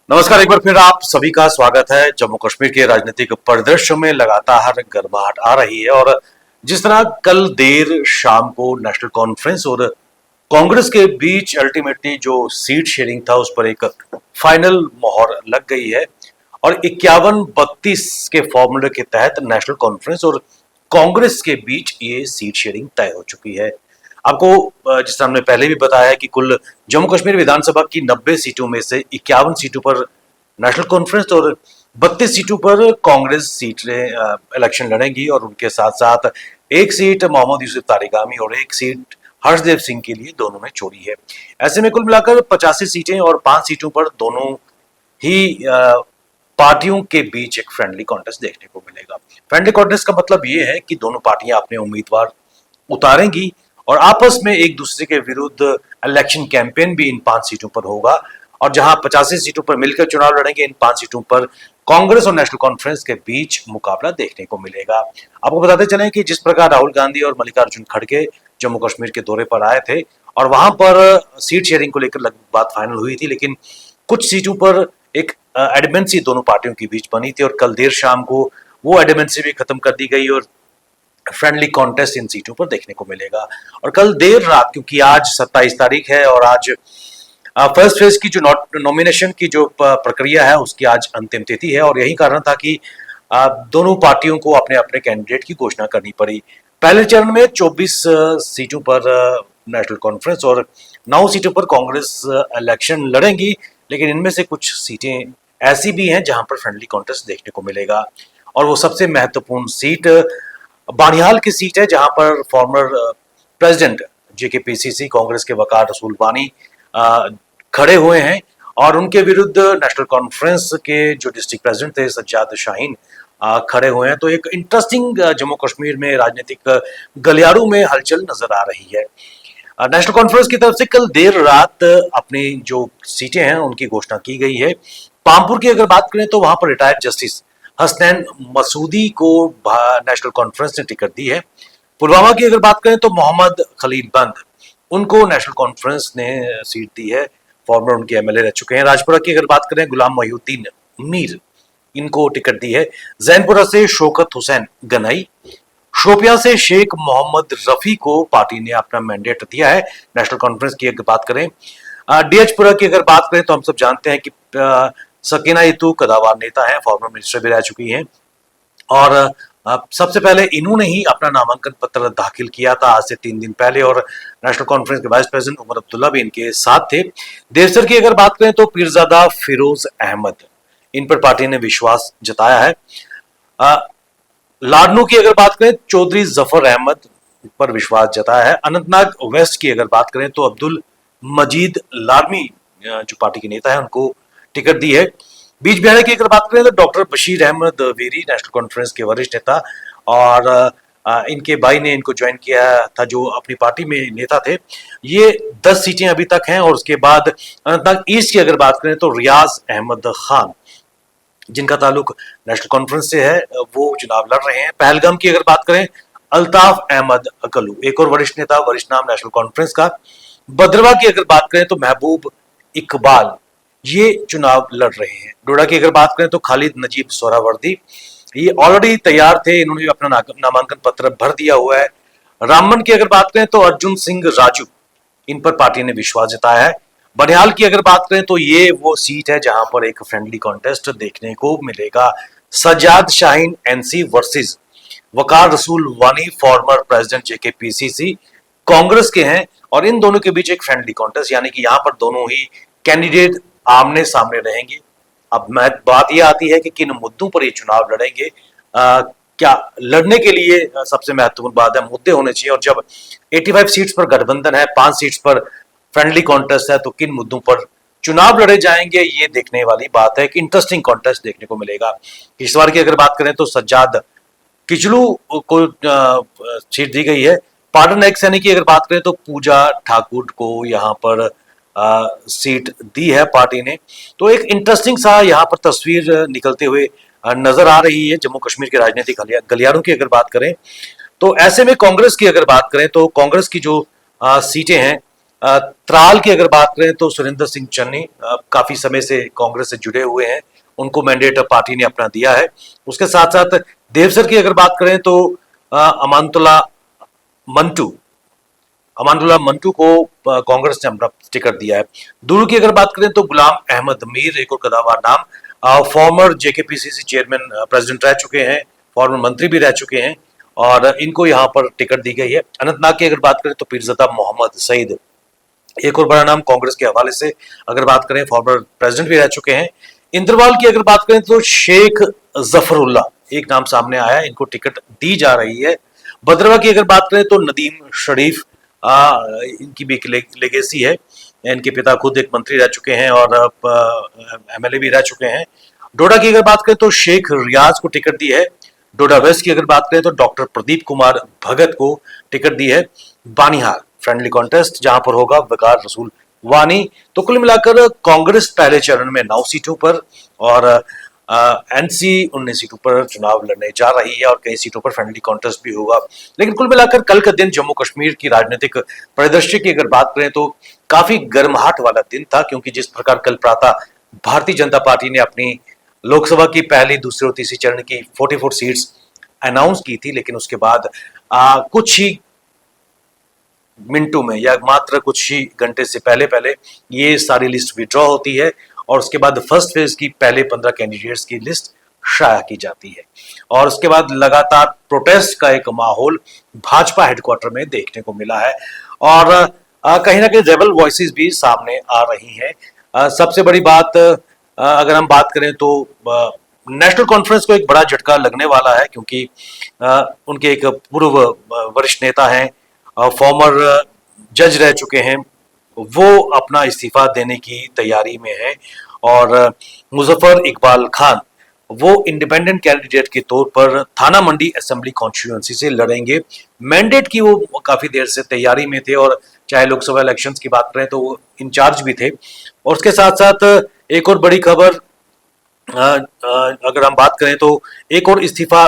नमस्कार। एक बार फिर आप सभी का स्वागत है। जम्मू कश्मीर के राजनीतिक परिदृश्य में लगातार गर्माहट आ रही है और जिस तरह कल देर शाम को नेशनल कॉन्फ्रेंस और कांग्रेस के बीच अल्टीमेटली जो सीट शेयरिंग था उस पर एक फाइनल मोहर लग गई है और 51-32 के फॉर्मूले के तहत नेशनल कॉन्फ्रेंस और कांग्रेस के बीच ये सीट शेयरिंग तय हो चुकी है। आपको जिस तरह हमने पहले भी बताया है कि कुल जम्मू कश्मीर विधानसभा की 90 सीटों में से 51 सीटों पर नेशनल कॉन्फ्रेंस और 32 सीटों पर कांग्रेस इलेक्शन लड़ेंगी और उनके साथ साथ एक सीट मोहम्मद यूसुफ तारिगामी और एक सीट हर्षदेव सिंह के लिए दोनों ने छोड़ी है। ऐसे में कुल मिलाकर 85 सीटें और 5 सीटों पर दोनों ही पार्टियों के बीच एक फ्रेंडली कॉन्टेस्ट देखने को मिलेगा। फ्रेंडली कॉन्टेस्ट का मतलब ये है कि दोनों पार्टियां अपने उम्मीदवार उतारेंगी और आपस में एक दूसरे के विरुद्ध इलेक्शन कैंपेन भी इन 5 सीटों पर होगा और जहां 85 सीटों पर मिलकर चुनाव लड़ेंगे, इन 5 सीटों पर कांग्रेस और नेशनल कॉन्फ्रेंस के बीच मुकाबला देखने को मिलेगा। आपको बताते चलें कि जिस प्रकार राहुल गांधी और मल्लिकार्जुन खड़गे जम्मू कश्मीर के दौरे पर आए थे और वहां पर सीट शेयरिंग को लेकर बात फाइनल हुई थी, लेकिन कुछ सीटों पर एक एडमेंसी दोनों पार्टियों के बीच बनी थी और कल देर शाम को वो एडमेंसी भी खत्म कर दी गई और फ्रेंडली कॉन्टेस्ट इन सीटों पर देखने को मिलेगा। और कल देर रात, क्योंकि आज 27 तारीख है और आज फर्स्ट फेज की जो नॉमिनेशन की जो प्रक्रिया है उसकी आज अंतिम तिथि है और यही कारण था कि दोनों पार्टियों को अपने अपने कैंडिडेट की घोषणा करनी पड़ी। पहले चरण में 24 सीटों पर नेशनल कॉन्फ्रेंस और 9 सीटों पर कांग्रेस इलेक्शन लड़ेंगी, लेकिन इनमें से कुछ सीटें ऐसी भी हैं जहां पर फ्रेंडली कॉन्टेस्ट देखने को मिलेगा और वो सबसे महत्वपूर्ण सीट बानिहाल की सीट है जहां पर फॉर्मर प्रेसिडेंट जेकेपीसीसी कांग्रेस के वकार रसूल वानी खड़े हुए हैं और उनके विरुद्ध नेशनल कॉन्फ्रेंस के जो डिस्ट्रिक्ट प्रेसिडेंट थे सज्जाद शाहीन खड़े हुए हैं। तो एक इंटरेस्टिंग जम्मू कश्मीर में राजनीतिक गलियारों में हलचल नजर आ रही है। नेशनल कॉन्फ्रेंस की तरफ से कल देर रात अपनी जो सीटें हैं उनकी घोषणा की गई है। पामपुर की अगर बात करें तो वहां पर रिटायर्ड जस्टिस हसनैन मसूदी को नेशनल कॉन्फ्रेंस ने टिकट दी है। पुलवामा की अगर बात करें तो मोहम्मद खलील बंद उनको नेशनल कॉन्फ्रेंस ने सीट दी है, फॉर्मर उनके एमएलए रह चुके हैं। राजपुरा की अगर बात करें गुलाम मोहिउद्दीन मीर इनको टिकट दी है। जैनपुरा से शौकत हुसैन गनाई, शोपियां से शेख मोहम्मद रफी को पार्टी ने अपना मैंडेट दिया है। नेशनल कॉन्फ्रेंस की अगर बात करें डीएचपुरा की अगर बात करें तो हम सब जानते हैं कि सकीना इतू कदावर नेता है, फॉर्मर मिनिस्टर भी रह चुकी हैं और सबसे पहले इन्होंने ही अपना नामांकन पत्र दाखिल किया था आज से 3 दिन पहले और नेशनल कॉन्फ्रेंस के वाइस प्रेसिडेंट उमर अब्दुल्ला भी इनके साथ थे। देवसर की अगर बात करें तो पीरजादा फिरोज अहमद इन पर पार्टी ने विश्वास जताया है। लाडनू की अगर बात करें चौधरी जफर अहमद पर विश्वास जताया है। अनंतनाग वेस्ट की अगर बात करें तो अब्दुल मजीद लारमी जो पार्टी के नेता है उनको टिकट दी है। बीच बिहार की अगर बात करें तो डॉक्टर बशीर अहमद वेरी नेशनल कॉन्फ्रेंस के वरिष्ठ नेता और इनके भाई ने इनको ज्वाइन किया था जो अपनी पार्टी में नेता थे। ये 10 सीटें अभी तक हैं और उसके बाद अनंतनाग ईस्ट की अगर बात करें तो रियाज अहमद खान जिनका ताल्लुक नेशनल कॉन्फ्रेंस से है वो चुनाव लड़ रहे हैं। पहलगाम की अगर बात करें अल्ताफ अहमद अकलू एक और वरिष्ठ नेता, वरिष्ठ नाम नेशनल कॉन्फ्रेंस का। भद्रवा की अगर बात करें तो महबूब इकबाल ये चुनाव लड़ रहे हैं। डोडा की अगर बात करें तो खालिद नजीब सोहरावर्दी ये ऑलरेडी तैयार थे, इन्होंने अपना नामांकन पत्र भर दिया हुआ है। रामबन की अगर बात करें तो अर्जुन सिंह राजू इन पर पार्टी ने विश्वास जताया है। बनिहाल की अगर बात करें तो ये वो सीट है जहां पर एक फ्रेंडली कॉन्टेस्ट देखने को मिलेगा। सज्जाद शाहीन एनसी वर्सेस वकार रसूल वानी फॉर्मर प्रेसिडेंट जेकेपीसीसी कांग्रेस के हैं और इन दोनों के बीच एक फ्रेंडली कॉन्टेस्ट यानी कि यहां पर दोनों ही कैंडिडेट आमने सामने रहेंगे। अब बात यह आती है कि किन मुद्दों पर ये चुनाव लड़ेंगे। क्या लड़ने के लिए सबसे महत्वपूर्ण बात है मुद्दे होने चाहिए और जब 85 सीट्स पर गठबंधन है, 5 सीट्स पर फ्रेंडली कॉन्टेस्ट है तो किन मुद्दों पर चुनाव लड़े जाएंगे ये देखने वाली बात है। कि इंटरेस्टिंग कॉन्टेस्ट देखने को मिलेगा। इस बार की अगर बात करें तो सज्जाद किचलू को सीट दी गई है। पार्टन एक्स यानी कि अगर बात करें तो पूजा ठाकुर को यहाँ पर सीट दी है पार्टी ने। तो एक इंटरेस्टिंग सा यहाँ पर तस्वीर निकलते हुए नजर आ रही है जम्मू कश्मीर के राजनीतिक गलियारों की अगर बात करें तो। ऐसे में कांग्रेस की अगर बात करें तो कांग्रेस की जो सीटें हैं त्राल की अगर बात करें तो सुरेंद्र सिंह चन्नी काफी समय से कांग्रेस से जुड़े हुए हैं, उनको मैंडेट पार्टी ने अपना दिया है। उसके साथ साथ देवसर की अगर बात करें तो अमानतुल्ला मंटू अमानुल्लाह मंटू को कांग्रेस ने अपना टिकट दिया है। दूर की अगर बात करें तो गुलाम अहमद मीर, एक और कदावर नाम, फॉर्मर जेकेपीसीसी चेयरमैन, प्रेसिडेंट रह चुके हैं, फॉर्मर मंत्री भी रह चुके हैं और इनको यहाँ पर टिकट दी गई है। अनंतनाग की अगर बात करें तो पीरज़ादा मोहम्मद सईद, एक और बड़ा नाम कांग्रेस के हवाले से अगर बात करें, फॉर्मर प्रेसिडेंट भी रह चुके हैं। इंद्रवाल की अगर बात करें तो शेख जफरुल्ला एक नाम सामने आया, इनको टिकट दी जा रही है। भद्रवा की अगर बात करें तो नदीम शरीफ, इनकी भी एक लेगेसी है, इनके पिता खुद एक मंत्री रह चुके हैं और एमएलए भी रह चुके हैं। डोडा की अगर बात करें तो शेख रियाज को टिकट दी है। डोडा वेस्ट की अगर बात करें तो डॉक्टर प्रदीप कुमार भगत को टिकट दी है। बानिहाल फ्रेंडली कॉन्टेस्ट जहां पर होगा वकार रसूल वानी। तो कुल मिलाकर कांग्रेस पहले चरण में 9 सीटों पर और एनसी 19 सीटों पर चुनाव लड़ने जा रही है और कई सीटों पर फ्रेंडली कॉन्टेस्ट भी होगा। लेकिन कुल मिलाकर कल का दिन जम्मू कश्मीर की राजनीतिक परिदृश्य की अगर बात करें तो काफी गर्माहट वाला दिन था, क्योंकि जिस प्रकार कल प्रातः भारतीय जनता पार्टी ने अपनी लोकसभा की पहली, दूसरी और तीसरी चरण की 44 सीट्स अनाउंस की थी, लेकिन उसके बाद कुछ ही मिनटों में या मात्र कुछ ही घंटे से पहले पहले ये सारी लिस्ट विड्रॉ होती है और उसके बाद फर्स्ट फेज की पहले 15 कैंडिडेट्स की लिस्ट शाया की जाती है और उसके बाद लगातार प्रोटेस्ट का एक माहौल भाजपा हेडक्वार्टर में देखने को मिला है और कहीं ना कहीं रेबल वॉइसेस भी सामने आ रही हैं। सबसे बड़ी बात अगर हम बात करें तो नेशनल कॉन्फ्रेंस को एक बड़ा झटका लगने वाला है, क्योंकि उनके एक पूर्व वरिष्ठ नेता हैं, फॉर्मर जज रह चुके हैं, वो अपना इस्तीफा देने की तैयारी में है और मुजफ्फर इकबाल खान वो इंडिपेंडेंट कैंडिडेट के तौर पर थाना मंडी असेंबली कॉन्स्टिट्यूएंसी से लड़ेंगे। मैंडेट की वो काफी देर से तैयारी में थे और चाहे लोकसभा इलेक्शंस की बात करें तो वो इंचार्ज भी थे। और उसके साथ साथ एक और बड़ी खबर अगर हम बात करें तो एक और इस्तीफा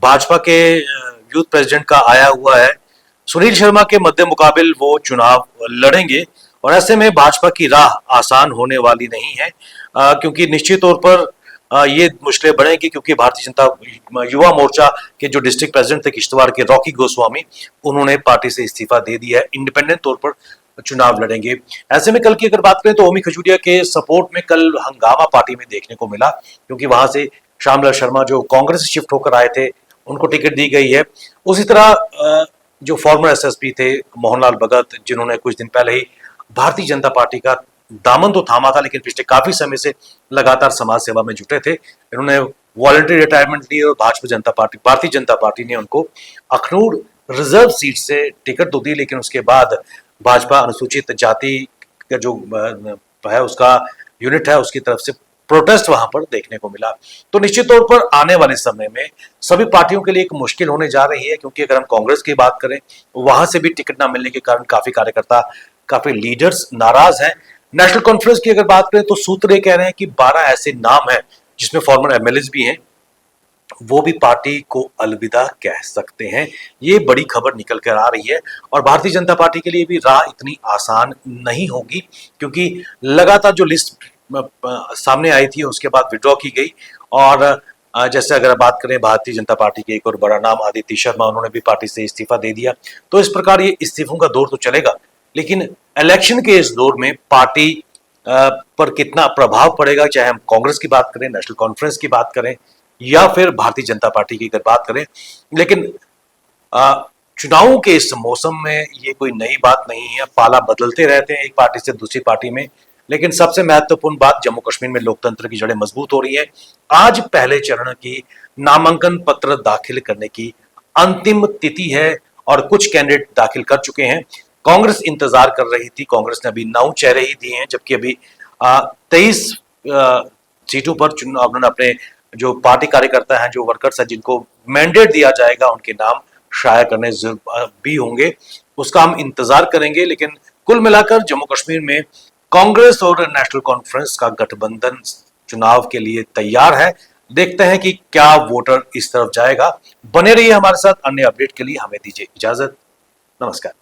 भाजपा के यूथ प्रेसिडेंट का आया हुआ है। सुनील शर्मा के मध्य मुकाबिल वो चुनाव लड़ेंगे और ऐसे में भाजपा की राह आसान होने वाली नहीं है, क्योंकि निश्चित तौर पर ये मुश्किलें बढ़ेंगी, क्योंकि भारतीय जनता युवा मोर्चा के जो डिस्ट्रिक्ट प्रेसिडेंट थे किश्तवाड़ के रॉकी गोस्वामी, उन्होंने पार्टी से इस्तीफा दे दिया है, इंडिपेंडेंट तौर पर चुनाव लड़ेंगे। ऐसे में कल की अगर बात करें तो ओमी खजूरिया के सपोर्ट में कल हंगामा पार्टी में देखने को मिला, क्योंकि वहां से श्यामलाल शर्मा जो कांग्रेस से शिफ्ट होकर आए थे उनको टिकट दी गई है। उसी तरह जो फॉर्मर एसएसपी थे मोहनलाल भगत, जिन्होंने कुछ दिन पहले ही भारतीय जनता पार्टी का दामन तो थामा था, लेकिन पिछले काफी समय से लगातार समाज सेवा में जुटे थे, इन्होंने वॉलंटरी रिटायरमेंट ली और भारतीय जनता पार्टी ने उनको अखनूर रिजर्व सीट से टिकट तो दी, लेकिन उसके बाद भाजपा अनुसूचित जाति का जो है उसका यूनिट है उसकी तरफ से प्रोटेस्ट वहां पर देखने को मिला। तो निश्चित तौर पर आने वाले समय में सभी पार्टियों के लिए एक मुश्किल होने जा रही है, क्योंकि अगर हम कांग्रेस की बात करें वहां से भी टिकट ना मिलने के कारण काफी कार्यकर्ता, काफी लीडर्स नाराज हैं। नेशनल कॉन्फ्रेंस की अगर बात करें तो सूत्र ये कह रहे हैं कि 12 ऐसे नाम हैं जिसमें फॉर्मर एमएलए भी हैं, वो भी पार्टी को अलविदा कह सकते हैं। ये बड़ी खबर निकल कर आ रही है और भारतीय जनता पार्टी के लिए भी राह इतनी आसान नहीं होगी, क्योंकि लगातार जो लिस्ट सामने आई थी उसके बाद विड्रॉ की गई और जैसे अगर बात करें भारतीय जनता पार्टी के एक और बड़ा नाम आदित्य शर्मा, उन्होंने भी पार्टी से इस्तीफा दे दिया। तो इस प्रकार ये इस्तीफों का दौर तो चलेगा, लेकिन इलेक्शन के इस दौर में पार्टी पर कितना प्रभाव पड़ेगा, चाहे हम कांग्रेस की बात करें, नेशनल कॉन्फ्रेंस की बात करें या फिर भारतीय जनता पार्टी की अगर बात करें। लेकिन चुनावों के इस मौसम में ये कोई नई बात नहीं है, पाला बदलते रहते हैं एक पार्टी से दूसरी पार्टी में। लेकिन सबसे महत्वपूर्ण बात, जम्मू कश्मीर में लोकतंत्र की जड़ें मजबूत हो रही है। आज पहले चरण की नामांकन पत्र दाखिल करने की अंतिम तिथि है और कुछ कैंडिडेट दाखिल कर चुके हैं। कांग्रेस इंतजार कर रही थी, कांग्रेस ने अभी 9 चेहरे ही दिए हैं, जबकि अभी 23 सीटों पर चुनाव उन्होंने अपने जो पार्टी कार्यकर्ता हैं, जो वर्कर्स हैं, जिनको मैंडेट दिया जाएगा उनके नाम शाया करने भी होंगे, उसका हम इंतजार करेंगे। लेकिन कुल मिलाकर जम्मू कश्मीर में कांग्रेस और नेशनल कॉन्फ्रेंस का गठबंधन चुनाव के लिए तैयार है। देखते हैं कि क्या वोटर इस तरफ जाएगा। बने रहिए हमारे साथ, अन्य अपडेट के लिए हमें दीजिए इजाजत। नमस्कार।